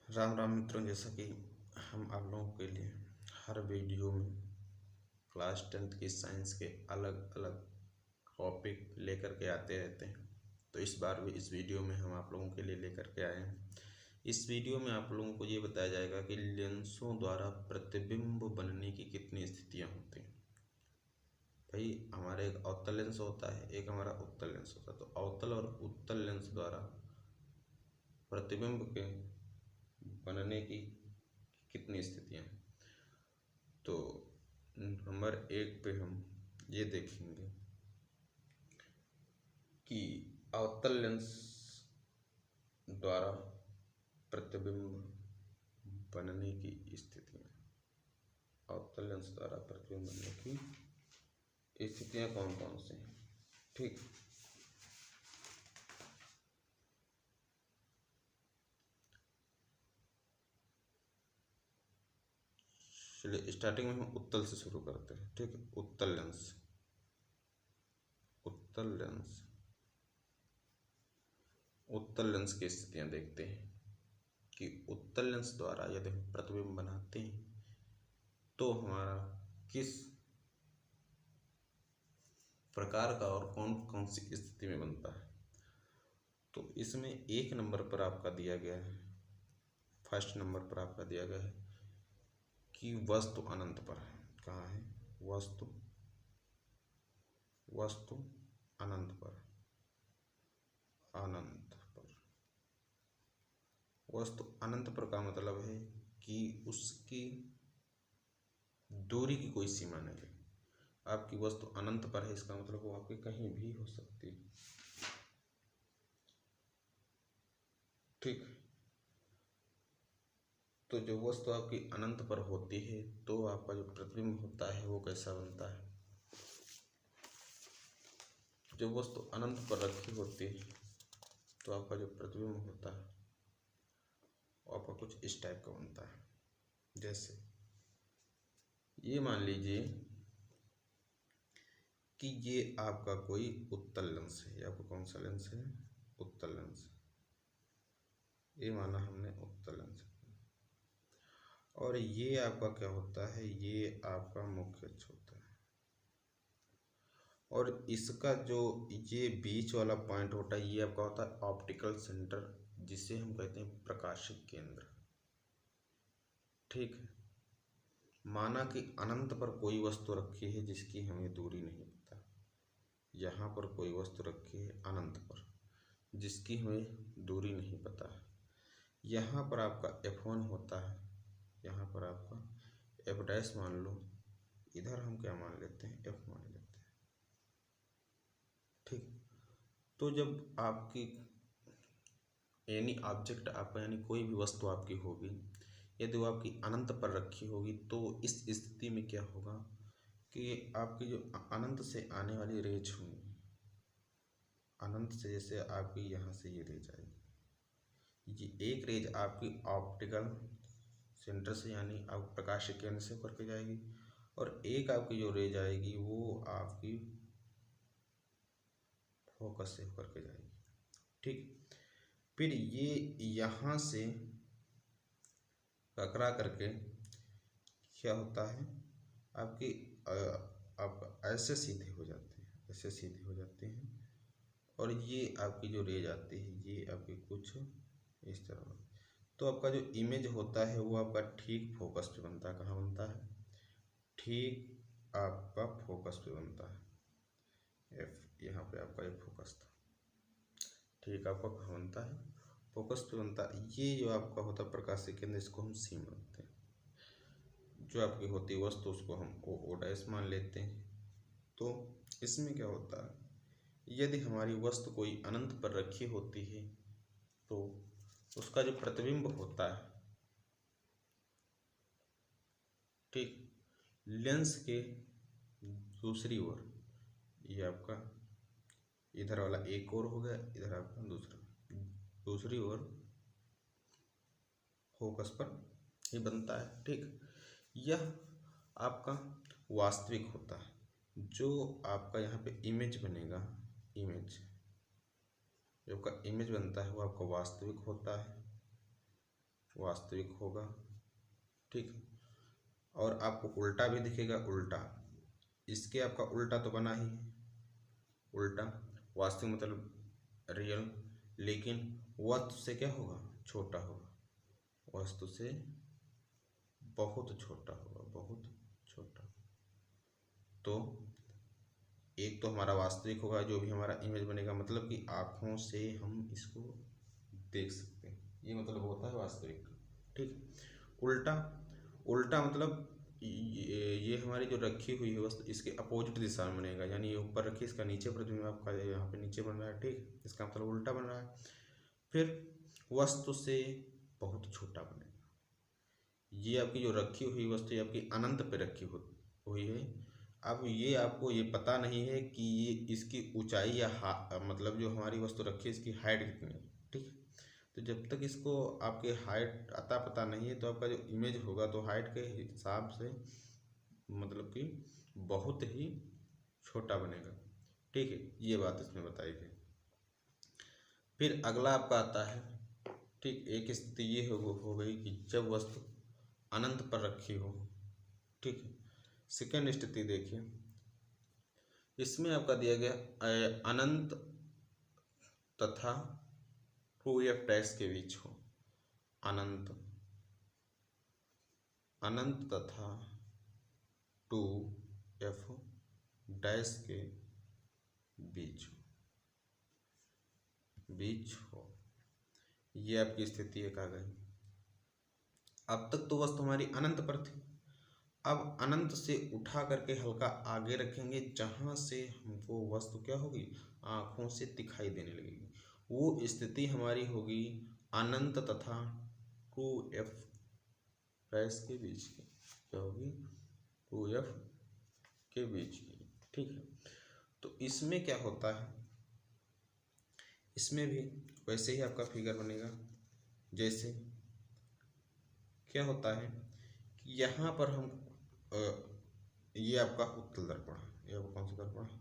राम राम मित्रों, जैसा कि हम आप लोगों के लिए हर वीडियो में क्लास 10th की साइंस के अलग अलग टॉपिक लेकर के आते रहते हैं, तो इस बार भी इस वीडियो में हम आप लोगों के लिए लेकर के आए हैं। इस वीडियो में आप लोगों को ये बताया जाएगा कि लेंसों द्वारा प्रतिबिंब बनने की कितनी स्थितियाँ होती हैं। भाई, हमारे एक अवतल लेंस होता है, एक हमारा उत्तल लेंस होता है। तो अवतल और उत्तल लेंस द्वारा प्रतिबिंब के बनने की कितनी स्थितियाँ हैं। तो नंबर 1 पे हम ये देखेंगे कि अवतल लेंस द्वारा प्रतिबिंब बनने की स्थितियाँ। अवतल लेंस द्वारा प्रतिबिंब बनने की स्थितियाँ कौन कौन सी हैं। ठीक, चलिए स्टार्टिंग में हम उत्तल से शुरू करते हैं। ठीक है, उत्तल लेंस उत्तल लेंस की स्थितियाँ देखते हैं कि उत्तल लेंस द्वारा यदि हम प्रतिबिंब बनाते हैं तो हमारा किस प्रकार का और कौन कौन सी स्थिति में बनता है। तो इसमें 1 नंबर पर आपका दिया गया है, फर्स्ट नंबर पर आपका दिया गया है कि वस्तु अनंत पर है। कहाँ है? वस्तु अनंत पर। वस्तु अनंत पर का मतलब है कि उसकी दूरी की कोई सीमा नहीं है। आपकी वस्तु अनंत पर है, इसका मतलब वो आपके कहीं भी हो सकती है। ठीक, तो जो वस्तु आपकी अनंत पर होती है तो आपका जो प्रतिबिंब होता है वो कैसा बनता है। जो वस्तु अनंत पर रखी होती है तो आपका जो प्रतिबिंब होता है वो आपका कुछ इस टाइप का बनता है। जैसे ये मान लीजिए कि ये आपका कोई उत्तल लेंस है। ये आपका कौन सा लेंस है? उत्तल लेंस। ये माना हमने उत्तल लेंस। और ये आपका क्या होता है? ये आपका मुख्य अक्ष होता है। और इसका जो ये बीच वाला पॉइंट होता है ये आपका होता है ऑप्टिकल सेंटर, जिसे हम कहते हैं प्रकाशिक केंद्र। ठीक है, माना कि अनंत पर कोई वस्तु रखी है जिसकी हमें दूरी नहीं पता। यहाँ पर कोई वस्तु रखी है अनंत पर जिसकी हमें दूरी नहीं पता है। यहाँ पर आपका F1 होता है, यहाँ पर आपका F' मान लो, इधर हम क्या मान लेते हैं? F मान लेते हैं। ठीक, तो जब आपकी एनी ऑब्जेक्ट आपका यानी कोई भी वस्तु आपकी होगी, यदि वो आपकी अनंत पर रखी होगी तो इस स्थिति में क्या होगा कि आपकी जो अनंत से आने वाली रेज होंगी, अनंत से जैसे आपकी यहाँ से ये रेज आएगी, ये एक रेज आपकी ऑप्टिकल सेंटर से यानी आप प्रकाशिक केंद्र से होकर के जाएगी, और एक आपकी जो रेज आएगी वो आपकी फोकस से होकर के जाएगी। ठीक, फिर ये यहाँ से टकरा करके क्या होता है, आपकी आप ऐसे सीधे हो जाते हैं, ऐसे सीधे हो जाते हैं, और ये आपकी जो रेज आती है ये आपकी कुछ इस तरह। तो आपका जो इमेज होता है वो आपका ठीक फोकस पे बनता है। कहाँ बनता है? ठीक आपका फोकस पे बनता है। F, यहाँ पे आपका एक फोकस था। ठीक, आपका कहाँ बनता है? फोकस पे बनता है। ये जो आपका होता है प्रकाशिक केंद्र, इसको हम सी मानते हैं। जो आपकी होती है वस्तु उसको हम O' मान लेते हैं। तो इसमें क्या होता है, यदि हमारी वस्तु कोई अनंत पर रखी होती है तो उसका जो प्रतिबिंब होता है, ठीक, लेंस के दूसरी ओर, ये आपका इधर वाला एक और हो गया, इधर आपका दूसरी ओर फोकस पर ही बनता है। ठीक, यह आपका वास्तविक होता है। जो आपका यहाँ पे इमेज बनेगा, इमेज जो आपका इमेज बनता है वो आपका वास्तविक होता है। वास्तविक होगा। ठीक, और आपको उल्टा भी दिखेगा, उल्टा इसके आपका उल्टा तो बना ही है, उल्टा वास्तविक मतलब रियल, लेकिन वस्तु से क्या होगा, छोटा होगा, वस्तु से बहुत छोटा होगा, बहुत छोटा। तो एक तो हमारा वास्तविक होगा, जो भी हमारा इमेज बनेगा, मतलब कि आँखों से हम इसको देख सकते हैं, ये मतलब होता है वास्तविक। ठीक, उल्टा, उल्टा मतलब ये हमारी जो रखी हुई है वस्तु, इसके अपोजिट दिशा में बनेगा, यानी ये ऊपर रखी, इसका नीचे प्रतिबिंब आपका यहाँ पे नीचे बन रहा है। ठीक, इसका मतलब उल्टा बन रहा है। फिर वस्तु से बहुत छोटा बनेगा, ये आपकी जो रखी हुई वस्तु ये आपकी अनंत पे रखी हुई है। अब ये आपको ये पता नहीं है कि ये इसकी ऊंचाई या मतलब जो हमारी वस्तु रखी है इसकी हाइट कितनी है। ठीक, तो जब तक इसको आपके हाइट अता पता नहीं है तो आपका जो इमेज होगा तो हाइट के हिसाब से मतलब कि बहुत ही छोटा बनेगा। ठीक है, ये बात इसमें बताई गई। फिर अगला आपका आता है, ठीक, एक स्थिति ये हो गई कि जब वस्तु अनंत पर रखी हो। ठीक है, सेकेंड स्थिति देखिए, इसमें आपका दिया गया अनंत तथा 2f डैश के बीच हो, अनंत, अनंत तथा 2f डैश के बीच हो, ये आपकी स्थिति एक आ गई। अब तक तो वस्तु हमारी अनंत पर थी, अब अनंत से उठा करके हल्का आगे रखेंगे, जहां से हमको वस्तु क्या होगी, आँखों से दिखाई देने लगेगी। वो स्थिति हमारी होगी अनंत तथा 2f डैश के बीच की, क्या होगी, 2f के बीच की। ठीक है, तो इसमें क्या होता है, इसमें भी वैसे ही आपका फिगर बनेगा। जैसे क्या होता है कि यहाँ पर हम ये आपका उत्तल दर्पण है, ये आपका कौन सा दर्पण है,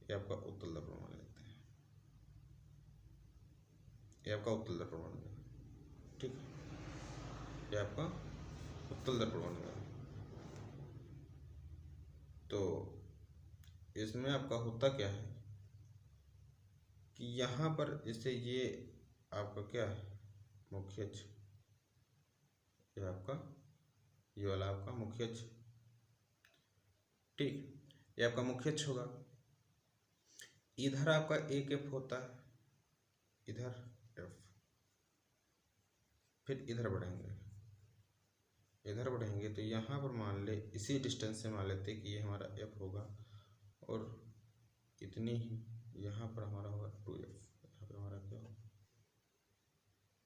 ये आपका उत्तल दर्पण मान लेते हैं, ये आपका उत्तल दर्पण बनेगा। ठीक है, ये आपका उत्तल दर्पण बनेगा। तो इसमें आपका होता क्या है कि यहाँ पर जैसे ये आपका क्या है, मुख्य अक्ष, ये आपका ये वाला आपका मुख्य अक्ष। ठीक, ये आपका मुख्य अक्ष होगा। इधर आपका एक एफ होता है, इधर एफ, फिर इधर बढ़ेंगे, इधर बढ़ेंगे तो यहाँ पर मान ले, इसी डिस्टेंस से मान लेते कि ये हमारा एफ होगा, और इतनी ही यहाँ पर हमारा होगा 2f, यहाँ पर हमारा क्या होगा,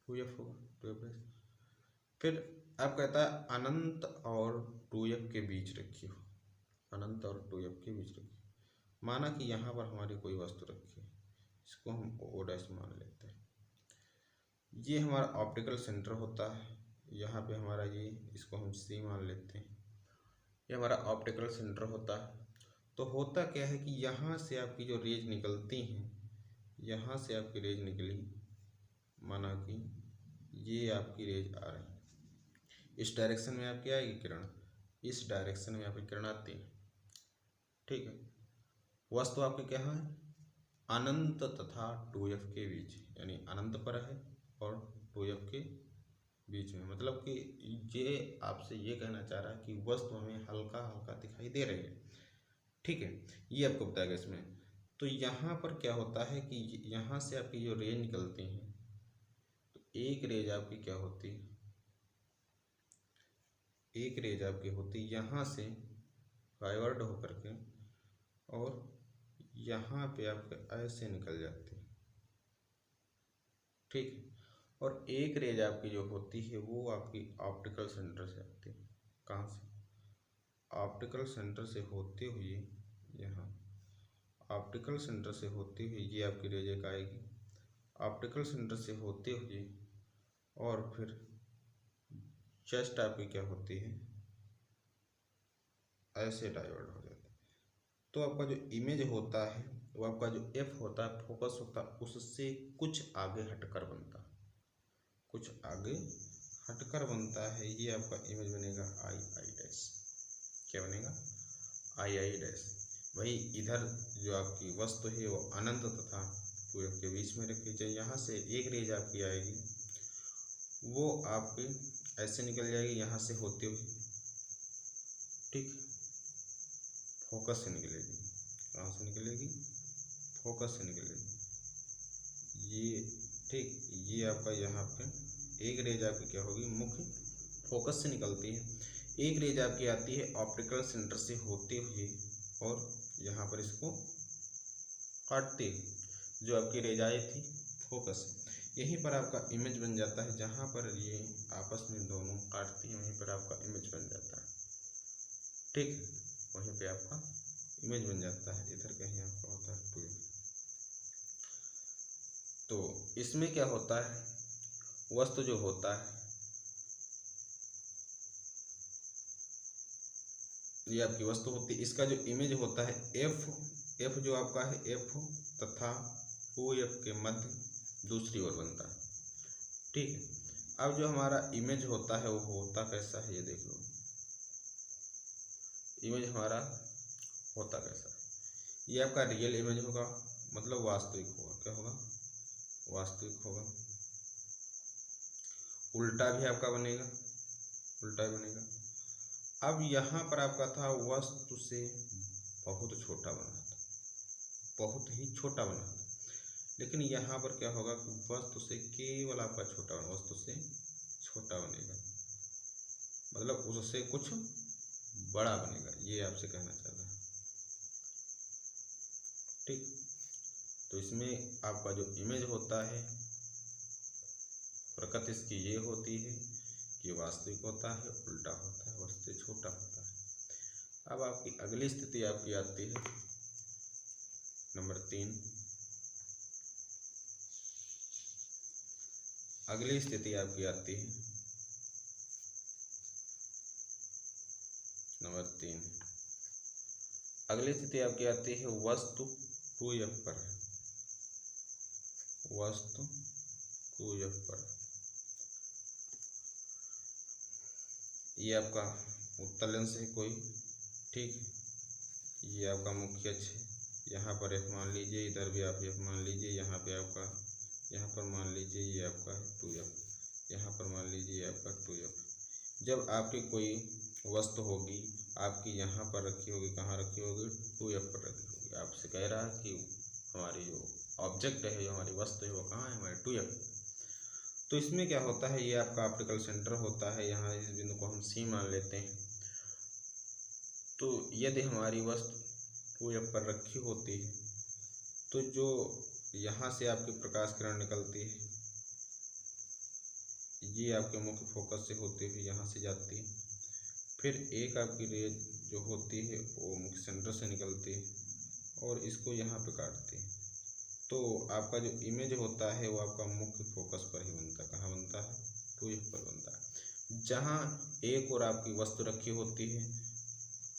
2f होगा, 2f। फिर आप कहता है अनंत और 2f के बीच रखी हो, अनंत और 2f के बीच रखी, माना कि यहाँ पर हमारी कोई वस्तु रखी है, इसको हम o डैश मान लेते हैं। ये हमारा ऑप्टिकल सेंटर होता है, यहाँ पे हमारा ये, इसको हम C मान लेते हैं, ये हमारा ऑप्टिकल सेंटर होता है। तो होता क्या है कि यहाँ से आपकी जो रेज निकलती हैं, यहाँ से आपकी रेज निकली, माना कि ये आपकी रेज आ रही, इस डायरेक्शन में आपकी आएगी किरण, इस डायरेक्शन में आपकी किरण आती है। ठीक है, वस्तु आपकी क्या है, अनंत तथा 2f के बीच, यानी अनंत पर है और 2f के बीच में, मतलब कि ये आपसे ये कहना चाह रहा है कि वस्तु हमें हल्का हल्का दिखाई दे रही है। ठीक है, ये आपको बताएगा इसमें। तो यहाँ पर क्या होता है कि यहाँ से आपकी जो रेज निकलती हैं, तो एक रेज आपकी क्या होती है, एक रेज आपकी होती यहाँ से डाइवर्ट होकर के और यहाँ पे आपके ऐसे निकल जाती है। ठीक है, और एक रेज आपकी जो होती है वो आपकी ऑप्टिकल सेंटर से आती है। कहाँ से, ऑप्टिकल सेंटर से होते हुए यहाँ, ऑप्टिकल सेंटर से होती हुई ये आपकी रेज एक आएगी, ऑप्टिकल सेंटर से होते हुए और फिर जस्ट आपकी क्या होती है, ऐसे डाइवर्ट हो जाती है। तो आपका जो इमेज होता है वो आपका जो एफ होता है, फोकस होता है, उससे कुछ आगे हटकर बनता है, कुछ आगे हटकर बनता है, ये आपका इमेज बनेगा आई आई डैश। क्या बनेगा? आई आई डैश। वही इधर जो आपकी वस्तु है वो अनंत तथा 2f के बीच में रखी जाए। यहाँ से एक रेज आपकी आएगी, वो आपकी ऐसे निकल जाएगी यहाँ से होते हुए, ठीक, फोकस से निकलेगी। कहाँ से निकलेगी? फोकस से निकलेगी ये, ठीक। ये आपका यहाँ पे एक रेज आपकी क्या होगी? मुख्य फोकस से निकलती है। एक रेज आपकी आती है ऑप्टिकल सेंटर से होते हुए और यहाँ पर इसको काटते हुए। जो आपकी रेज आई थी फोकस, यहीं पर आपका इमेज बन जाता है। जहाँ पर ये आपस में दोनों काटती हैं वहीं पर आपका इमेज बन जाता है, ठीक। वहीं पे आपका इमेज बन जाता है। इधर कहीं आपका होता है 2f। तो इसमें क्या होता है? वस्तु जो होता है ये आपकी वस्तु होती है, इसका जो इमेज होता है एफ जो आपका है एफ तथा OF के मध्य दूसरी ओर बनता है, ठीक है। अब जो हमारा इमेज होता है वो होता कैसा है? ये देख लो, इमेज हमारा होता कैसा है? ये आपका रियल इमेज होगा, मतलब वास्तविक होगा। क्या होगा? वास्तविक होगा। उल्टा भी आपका बनेगा, उल्टा भी बनेगा। अब यहाँ पर आपका था वस्तु से बहुत छोटा बना था, बहुत ही छोटा बना था। लेकिन यहाँ पर क्या होगा कि वस्तु से केवल आपका छोटा बना, वस्तु से छोटा बनेगा, मतलब उससे कुछ बड़ा बनेगा, ये आपसे कहना चाहता है, ठीक। तो इसमें आपका जो इमेज होता है प्रकृति इसकी ये होती है कि वास्तविक होता है, उल्टा होता है, उससे छोटा होता है। अब आपकी अगली स्थिति आपकी आती है नंबर 3। अगली स्थिति आपकी आती है नंबर 3। अगली स्थिति आपकी आती है वस्तु 2f पर है, वस्तु 2f पर। ये आपका उत्तल लेंस है कोई, ठीक। ये आपका मुख्य अक्ष है, यहाँ पर f मान लीजिए, इधर भी आप f मान लीजिए, यहाँ पे आपका, यहाँ पर मान लीजिए ये आपका 2f, यहाँ पर मान लीजिए आपका 2f। जब आपकी कोई वस्तु होगी आपकी यहाँ पर रखी होगी, कहाँ रखी होगी? 2f पर रखी होगी। आपसे कह रहा है कि हमारी जो ऑब्जेक्ट है, जो हमारी वस्तु है वो कहाँ है? हमारे 2f। तो इसमें क्या होता है? ये आपका ऑप्टिकल सेंटर होता है, यहाँ इस बिंदु को हम C मान लेते हैं। तो यदि हमारी वस्तु 2f पर रखी होती है तो जो यहाँ से आपकी प्रकाश किरण निकलती है ये आपके मुख्य फोकस से होते हुए यहाँ से जाती है, फिर एक आपकी रेज जो होती है वो मुख्य सेंटर से निकलती है और इसको यहाँ पे काटती है। तो आपका जो इमेज होता है वो आपका मुख्य फोकस पर ही बनता है। कहाँ बनता है? 2f पर बनता है। जहाँ एक और आपकी वस्तु रखी होती है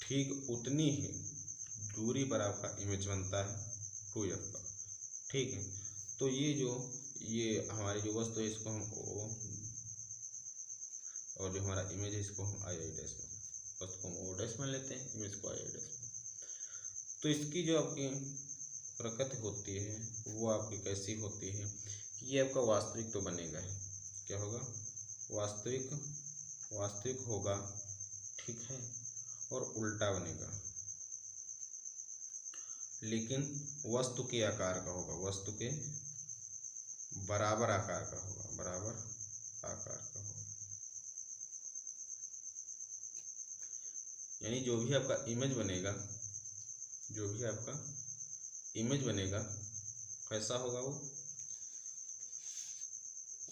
ठीक उतनी ही दूरी पर आपका इमेज बनता है 2f पर, ठीक है। तो ये हमारी जो वस्तु है इसको हम O और जो हमारा इमेज है इसको हम आई डैश में, वस्तु को हम O डैश मान लेते हैं, इमेज को आई डैश में। तो इसकी जो आपकी प्रकृति होती है वो आपकी कैसी होती है कि ये आपका वास्तविक तो बनेगा ही। क्या होगा? वास्तविक होगा, ठीक है, और उल्टा बनेगा, लेकिन वस्तु के आकार का होगा, वस्तु के बराबर आकार का होगा, बराबर आकार का होगा। यानी जो भी आपका इमेज बनेगा, जो भी आपका इमेज बनेगा कैसा होगा?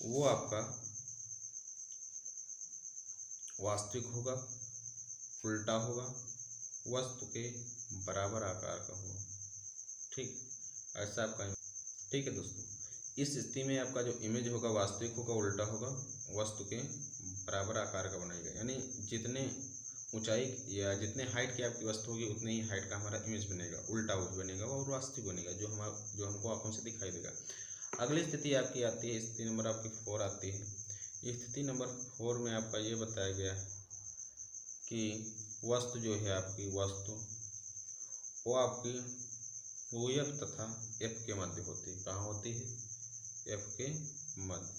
वो आपका वास्तविक होगा, उल्टा होगा, वस्तु के बराबर आकार का होगा, ठीक। ऐसा आपका, ठीक है दोस्तों। इस स्थिति में आपका जो इमेज होगा वास्तविक होगा, उल्टा होगा, वस्तु के बराबर आकार का बनाएगा। यानी जितने ऊंचाई या जितने हाइट की आपकी वस्तु होगी उतने ही हाइट का हमारा इमेज बनेगा, उल्टा वो बनेगा और वास्तविक बनेगा, जो हमको आंखों से दिखाई देगा। अगली स्थिति आपकी आती है, स्थिति नंबर आपकी 4 आती है स्थिति नंबर 4 में आपका ये बताया गया है कि वस्तु जो है आपकी वस्तु वो आपकी 2F तथा F के मध्य होती है। कहाँ होती है? F के मध्य।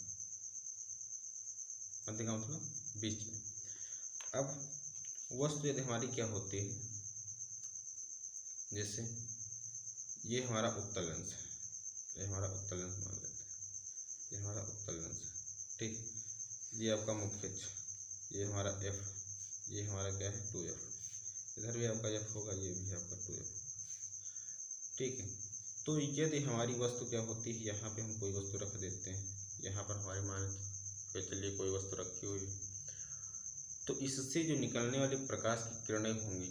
मध्य का मतलब बीच में। अब वस्तु यदि हमारी क्या होती है, जैसे ये हमारा उत्तल लेंस है, ये हमारा उत्तल लेंस मान लेते हैं, ये हमारा उत्तल लेंस है, ठीक। ये आपका मुख्य अक्ष, ये हमारा F, ये हमारा क्या है 2F, इधर भी आपका F होगा, ये भी आपका 2F, ठीक है। तो यदि हमारी वस्तु क्या होती है, यहाँ पे हम कोई वस्तु रख देते हैं, यहाँ पर हमारी मान के चलिए कोई वस्तु रखी हुई है, तो इससे जो निकलने वाली प्रकाश की किरणें होंगी,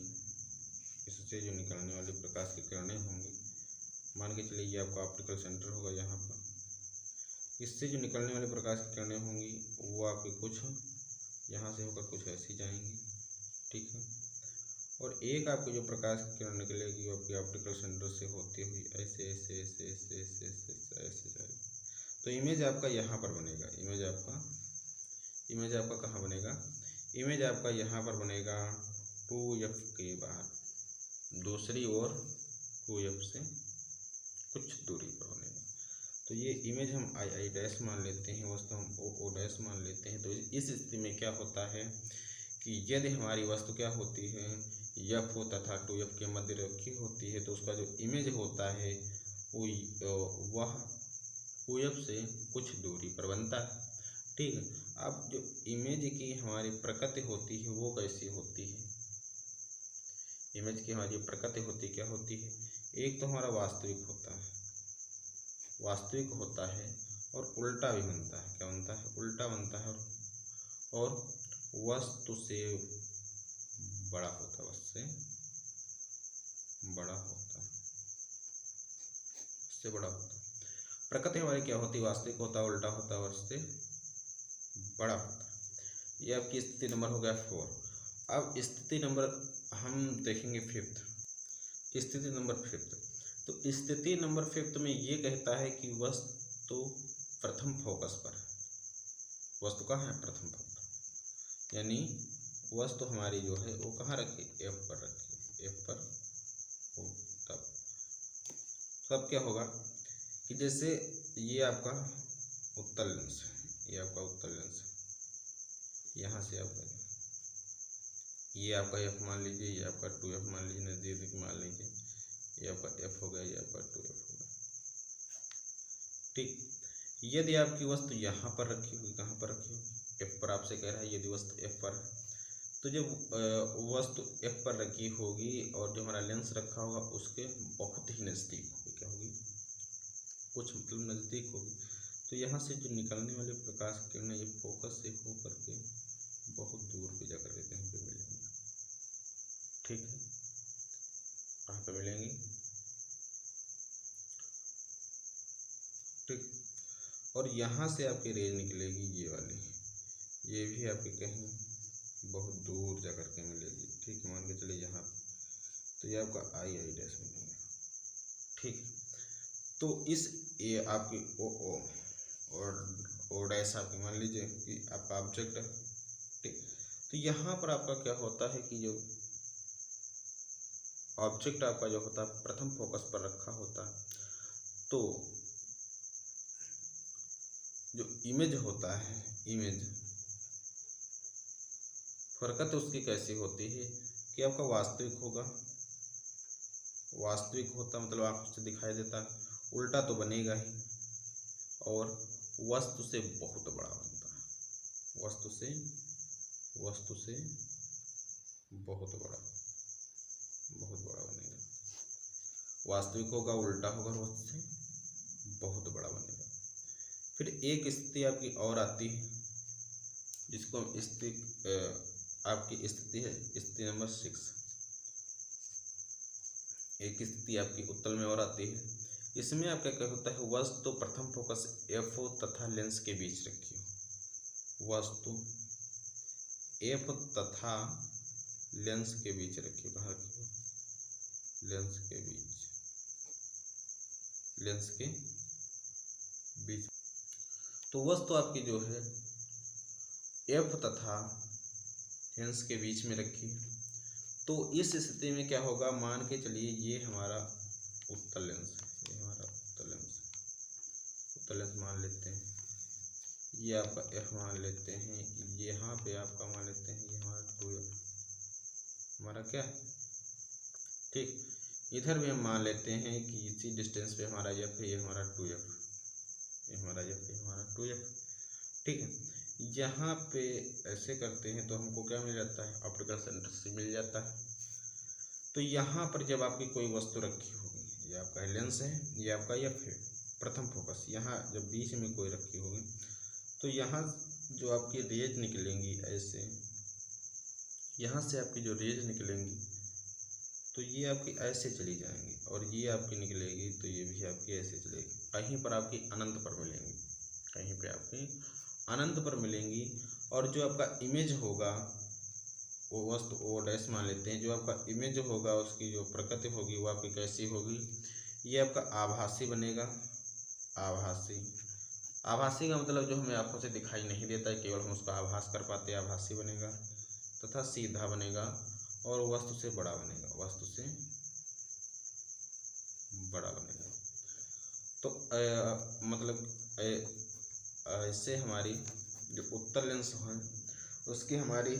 इससे जो निकलने वाली प्रकाश की किरणें होंगी, मान के चलिए ये आपका ऑप्टिकल सेंटर होगा यहाँ पर, इससे जो निकलने वाली प्रकाश की किरणें होंगी वो आपके कुछ यहाँ से होकर कुछ ऐसी जाएंगी, ठीक है। और एक आपको जो प्रकाश की किरण निकलेगी वो आपकी ऑप्टिकल सेंटर से होती हुई ऐसे ऐसे ऐसे ऐसे ऐसे ऐसे ऐसे जाएगी। तो इमेज आपका यहाँ पर बनेगा, इमेज आपका कहाँ बनेगा? इमेज आपका यहाँ पर बनेगा 2F के बाहर, दूसरी ओर 2F से कुछ दूरी पर बनेगा। तो ये इमेज हम I डैश मान लेते हैं, वस्तु हम O डैश मान लेते हैं। तो इस स्थिति में क्या होता है कि यदि हमारी वस्तु क्या होती है, F तथा 2F के मध्य रखी होती है, तो उसका जो इमेज होता है वह 2F से कुछ दूरी पर बनता है, ठीक है। अब जो इमेज की हमारी प्रकृति होती है वो कैसी होती है? इमेज की हमारी प्रकृति होती क्या होती है? एक तो हमारा वास्तविक होता है और उल्टा भी बनता है। क्या बनता है? उल्टा बनता है और वस्तु से बड़ा होता है, वस्तु से बड़ा होता है, उससे बड़ा होता है। प्रकृति हमारी क्या होती है? वास्तविक होता है, उल्टा होता है, वस्तु से बड़ा होता है। ये आपकी स्थिति नंबर हो गया 4। अब स्थिति नंबर हम देखेंगे 5th, स्थिति नंबर 5th। तो स्थिति नंबर 5th में ये कहता है कि वस्तु प्रथम फोकस पर है। वस्तु कहाँ है? प्रथम फोकस, यानी वस्तु हमारी जो है वो कहाँ रखी? F पर रखी, F पर हो। तब क्या होगा कि जैसे ये आपका उत्तल लेंस है, ये आपका उत्तल लेंस है, यहाँ से आपका ये आपका F मान लीजिए, ये आपका 2F मान लीजिए, नज़दीक मान लीजिए, ये आपका F हो गया, ये आपका 2F हो गया, ठीक। यदि आपकी वस्तु यहाँ पर रखी हुई, कहाँ पर रखी हुई? F पर। आपसे कह रहा है यदि वस्तु F पर है, तो जब वस्तु F पर रखी होगी और जो हमारा लेंस रखा होगा उसके बहुत ही नज़दीक होगी, क्या होगी? कुछ मतलब नज़दीक होगी। तो यहाँ से जो निकलने वाले प्रकाश की किरणें ये फोकस से हो करके बहुत दूर पे जाकर के कहीं पे मिलेंगी, ठीक है। कहाँ पे मिलेंगी? ठीक। और यहाँ से आपकी रेज निकलेगी ये वाली, ये भी आपकी कहीं बहुत दूर जा कर के मिलेगी, ठीक। मान के चलिए यहाँ पे, तो ये आपका I डैश मिलेगा, ठीक। तो इस ये आपकी O और O डैश आपकी मान लीजिए कि आपका ऑब्जेक्ट है, ठीक। तो यहाँ पर आपका क्या होता है कि जो ऑब्जेक्ट आपका जो होता है प्रथम फोकस पर रखा होता है, तो जो इमेज होता है, इमेज फरकत उसकी कैसी होती है कि आपका वास्तविक होगा, वास्तविक होता मतलब आँख से दिखाई देता, उल्टा तो बनेगा ही, और वस्तु से बहुत बड़ा बनता है, वस्तु से बहुत बड़ा बनेगा। वास्तविक होगा, उल्टा होगा, वस्तु से बहुत बड़ा बनेगा। फिर एक स्थिति आपकी और आती है जिसको आपकी स्थिति है स्थिति नंबर 6। एक स्थिति आपकी उत्तल में और आती है। इसमें आपका क्या होता है? वस्तु प्रथम फोकस F तथा लेंस के बीच रखी हो, वस्तु F तथा लेंस के बीच रखी, कहाँ रखी हो? लेंस के बीच। तो वस्तु आपकी जो है एफ तथा लेंस के बीच में रखिए। तो इस स्थिति में क्या होगा, मान के चलिए ये हमारा उत्तल लेंस है, ये हमारा उत्तल लेंस मान लेते हैं, ये आपका एफ मान लेते हैं, यहाँ पे आपका मान लेते हैं ये हमारा 2f हमारा क्या, ठीक। इधर भी हम मान लेते हैं कि इसी डिस्टेंस पे हमारा एफ है, ये हमारा 2f, ये हमारा एफ है, हमारा 2f, ठीक है। यहाँ पे ऐसे करते हैं तो हमको क्या मिल जाता है, ऑप्टिकल सेंटर से मिल जाता है। तो यहाँ पर जब आपकी कोई वस्तु रखी होगी, ये आपका लेंस है, ये आपका एफ है, प्रथम फोकस, यहाँ जब बीच में कोई रखी होगी तो यहाँ जो आपकी रेज निकलेंगी ऐसे, यहाँ से आपकी जो रेज निकलेंगी तो ये आपकी ऐसे चली जाएंगी, और ये आपकी निकलेगी तो ये भी आपकी ऐसे चलेगी, कहीं पर आपकी अनंत पर मिलेंगी, कहीं पे आपकी अनंत पर मिलेंगी। और जो आपका इमेज होगा वो वस्तु ओ डैश मान लेते हैं, जो आपका इमेज होगा उसकी जो प्रकृति होगी वो आपकी कैसी होगी, ये आपका आभासी बनेगा। आभासी का मतलब जो हमें आंखों से दिखाई नहीं देता है, केवल हम उसका आभास कर पाते हैं, आभासी बनेगा। तथा सीधा बनेगा और वस्तु से बड़ा बनेगा, वस्तु से बड़ा बनेगा। तो मतलब इससे हमारी जो उत्तल लेंस है उसकी हमारी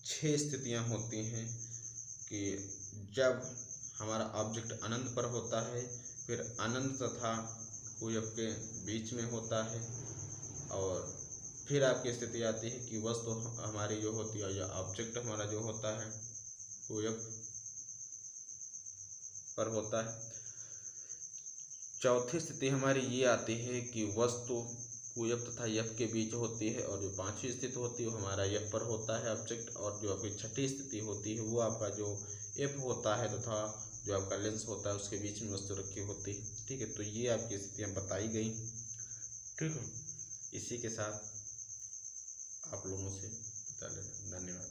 6 स्थितियां होती हैं कि जब हमारा ऑब्जेक्ट अनंत पर होता है, फिर अनंत तथा QF के बीच में होता है, और फिर आपकी स्थिति आती है कि वस्तु हमारी जो होती है या ऑब्जेक्ट हमारा जो होता है QF पर होता है। चौथी स्थिति हमारी ये आती है कि वस्तु QF तथा F के बीच होती है, और जो पांचवी स्थिति होती है वो हमारा F पर होता है ऑब्जेक्ट, और जो आपकी छठी स्थिति होती है वो आपका जो F होता है तथा जो आपका लेंस होता है उसके बीच में वस्तु रखी होती है, ठीक है। तो ये आपकी स्थितियाँ बताई गई, ठीक है। इसी के साथ आप लोगों से बता लेना, धन्यवाद।